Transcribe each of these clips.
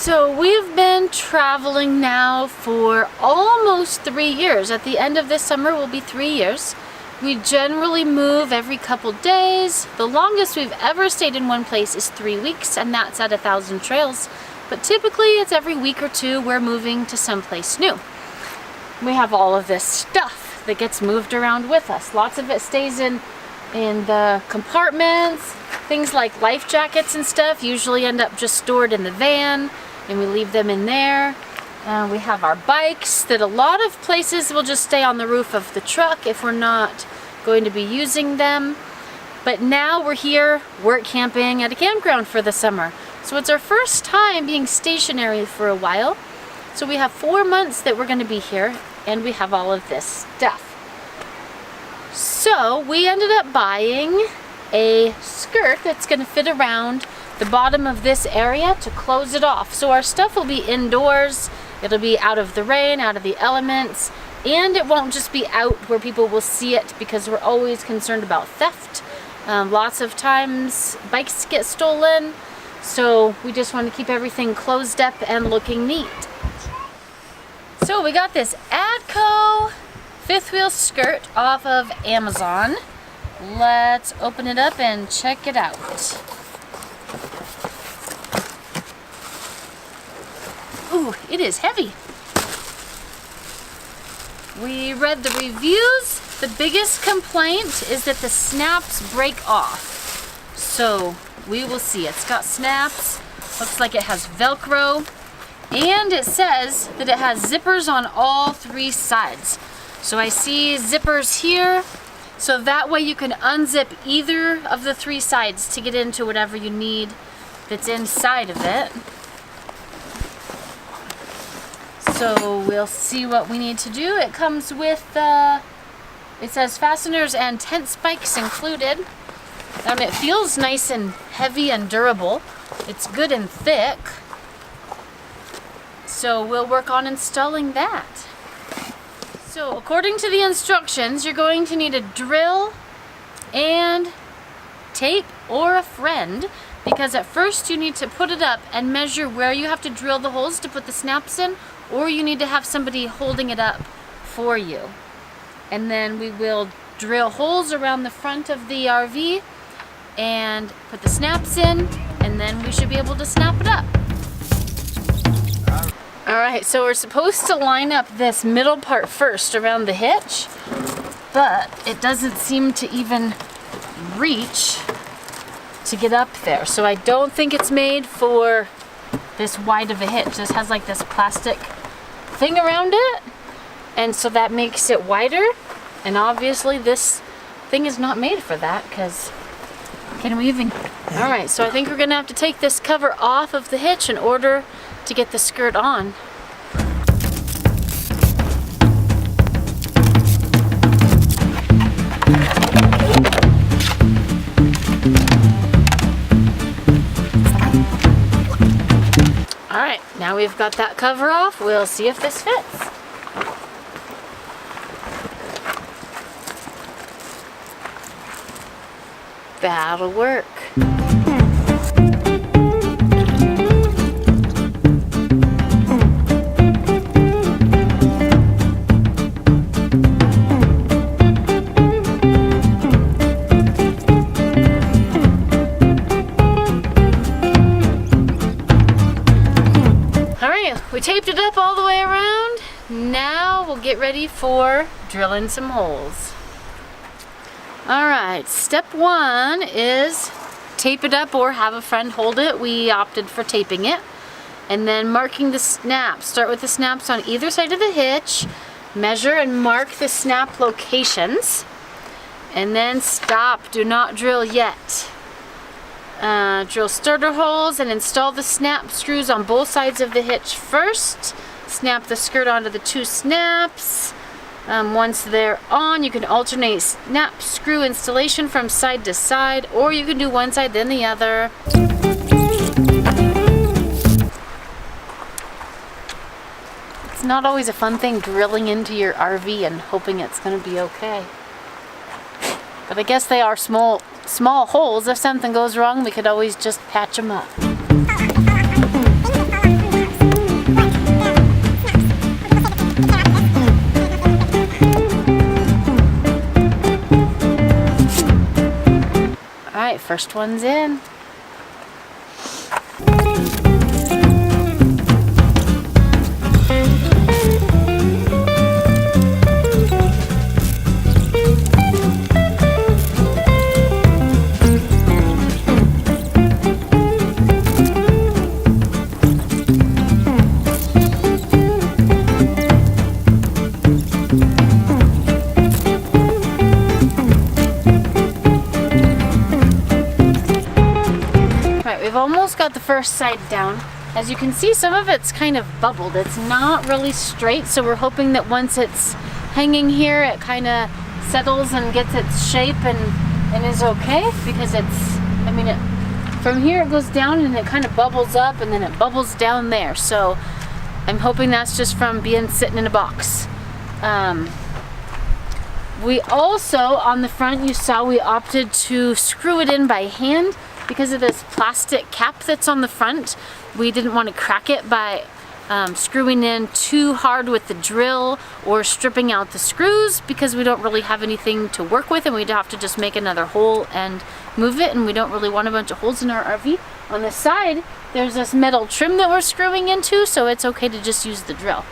So we've been traveling now for almost 3 years. At the end of this summer will be 3 years. We generally move every couple days. The longest we've ever stayed in one place is 3 weeks, and that's at 1,000 Trails. But typically it's every week or two we're moving to someplace new. We have all of this stuff that gets moved around with us. Lots of it stays in the compartments. Things like life jackets and stuff usually end up just stored in the van, and we leave them in there. We have our bikes that a lot of places will just stay on the roof of the truck if we're not going to be using them. But now we're here work camping at a campground for the summer. So it's our first time being stationary for a while. So we have 4 months that we're going to be here, and we have all of this stuff. So we ended up buying a skirt that's going to fit around the bottom of this area to close it off. So our stuff will be indoors, it'll be out of the rain, out of the elements, and it won't just be out where people will see it, because we're always concerned about theft. Lots of times bikes get stolen, so we just want to keep everything closed up and looking neat. So we got this Adco Fifth Wheel Skirt off of Amazon. Let's open it up and check it out. Ooh, it is heavy. We read the reviews. The biggest complaint is that the snaps break off. So we will see. It's got snaps. Looks like it has Velcro. And it says that it has zippers on all 3 sides. So I see zippers here. So that way you can unzip either of the 3 sides to get into whatever you need that's inside of it. So we'll see what we need to do. It comes with, it says fasteners and tent spikes included. It feels nice and heavy and durable. It's good and thick. So we'll work on installing that. So according to the instructions, you're going to need a drill and tape or a friend, because at first you need to put it up and measure where you have to drill the holes to put the snaps in, or you need to have somebody holding it up for you. And then we will drill holes around the front of the RV and put the snaps in, and then we should be able to snap it up. Alright, so we're supposed to line up this middle part first around the hitch, but it doesn't seem to even reach to get up there. So I don't think it's made for this wide of a hitch. This has like this plastic thing around it, and so that makes it wider, and obviously this thing is not made for that, because can we even... Alright, so I think we're gonna have to take this cover off of the hitch in order to get the skirt on. Alright, now we've got that cover off, we'll see if this fits. That'll work. We taped it up all the way around. Now we'll get ready for drilling some holes. Alright, step 1 is tape it up or have a friend hold it. We opted for taping it. And then marking the snaps. Start with the snaps on either side of the hitch. Measure and mark the snap locations. And then stop. Do not drill yet. Drill starter holes and install the snap screws on both sides of the hitch first. Snap the skirt onto the 2 snaps. Once they're on, you can alternate snap screw installation from side to side, or you can do one side then the other. It's not always a fun thing drilling into your RV and hoping it's going to be okay. But I guess they are small holes. If something goes wrong, we could always just patch them up. First one's in. We've almost got the first side down. As you can see, some of it's kind of bubbled. It's not really straight, so we're hoping that once it's hanging here, it kind of settles and gets its shape and is okay, because it's, I mean, from here it goes down and it kind of bubbles up and then it bubbles down there. So I'm hoping that's just from being sitting in a box. We also, on the front, you saw we opted to screw it in by hand. Because of this plastic cap that's on the front, we didn't want to crack it by screwing in too hard with the drill or stripping out the screws, because we don't really have anything to work with and we'd have to just make another hole and move it, and we don't really want a bunch of holes in our RV. On the side, there's this metal trim that we're screwing into, so it's okay to just use the drill.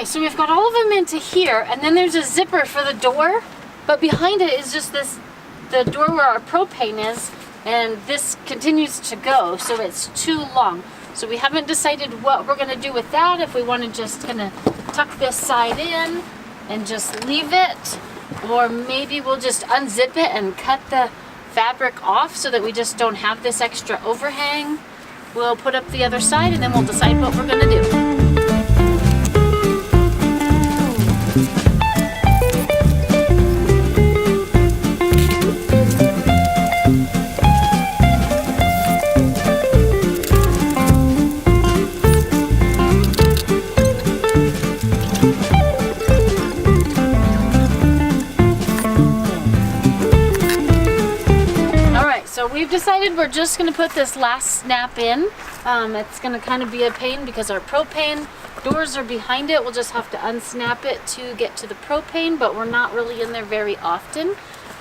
So we've got all of them into here, and then there's a zipper for the door, but behind it is just the door where our propane is, and this continues to go, so it's too long. So we haven't decided what we're going to do with that, if we want to just kind of tuck this side in and just leave it, or maybe we'll just unzip it and cut the fabric off so that we just don't have this extra overhang. We'll put up the other side and then we'll decide what we're going to do. We've decided we're just going to put this last snap in. It's going to kind of be a pain because our propane doors are behind it. We'll just have to unsnap it to get to the propane, but we're not really in there very often.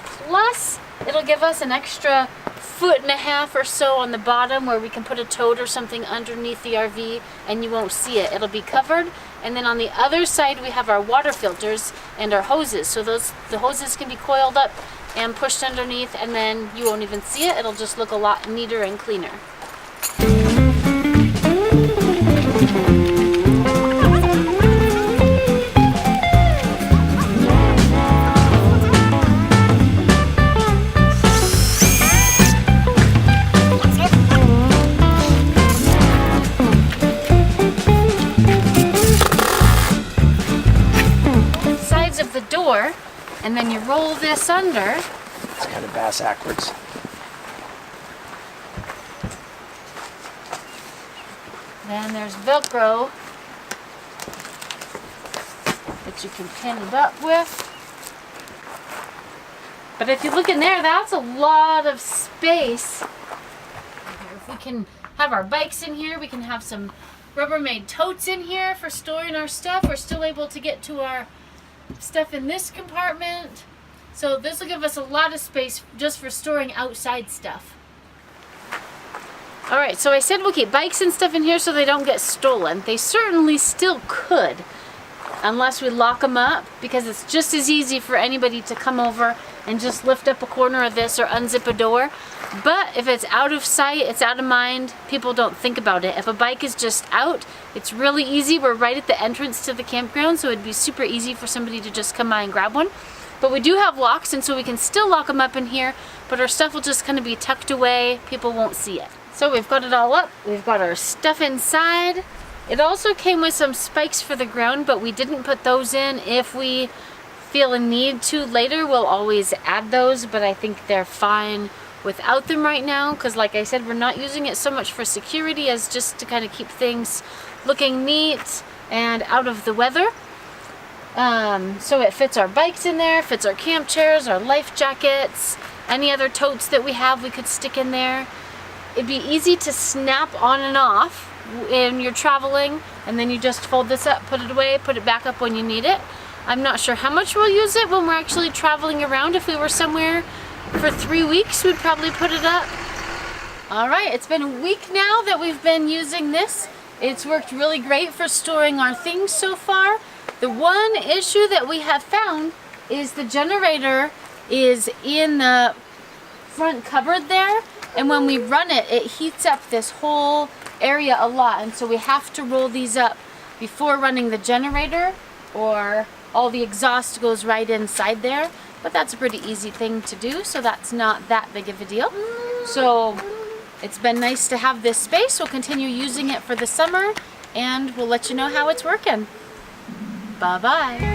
Plus, it'll give us an extra 1.5 feet or so on the bottom where we can put a tote or something underneath the RV and you won't see it. It'll be covered. And then on the other side, we have our water filters and our hoses. So the hoses can be coiled up and pushed underneath, and then you won't even see it. It'll just look a lot neater and cleaner. Sides of the door, and then you roll this under. It's kind of bass backwards. Then there's Velcro that you can pin it up with. But if you look in there, that's a lot of space. If we can have our bikes in here, we can have some Rubbermaid totes in here for storing our stuff. We're still able to get to our stuff in this compartment. So this will give us a lot of space just for storing outside stuff. Alright, so I said we'll keep bikes and stuff in here so they don't get stolen. They certainly still could, unless we lock them up, because it's just as easy for anybody to come over and just lift up a corner of this or unzip a door. But if it's out of sight, it's out of mind, people don't think about it. If a bike is just out, it's really easy. We're right at the entrance to the campground, so it'd be super easy for somebody to just come by and grab one. But we do have locks, and so we can still lock them up in here, but our stuff will just kind of be tucked away. People won't see it. So we've got it all up. We've got our stuff inside. It also came with some spikes for the ground, but we didn't put those in. If we feel a need to later, we'll always add those, but I think they're fine without them right now, because like I said, we're not using it so much for security as just to kind of keep things looking neat and out of the weather. So it fits our bikes in there, fits our camp chairs, our life jackets, any other totes that we have we could stick in there. It'd be easy to snap on and off when you're traveling, and then you just fold this up, put it away, put it back up when you need it. I'm not sure how much we'll use it when we're actually traveling around. If we were somewhere for 3 weeks, we'd probably put it up. All right, it's been a week now that we've been using this. It's worked really great for storing our things so far. The one issue that we have found is the generator is in the front cupboard there, and when we run it, it heats up this whole area a lot, and so we have to roll these up before running the generator, or all the exhaust goes right inside there. But that's a pretty easy thing to do, so that's not that big of a deal. So it's been nice to have this space. We'll continue using it for the summer, and we'll let you know how it's working. Bye-bye.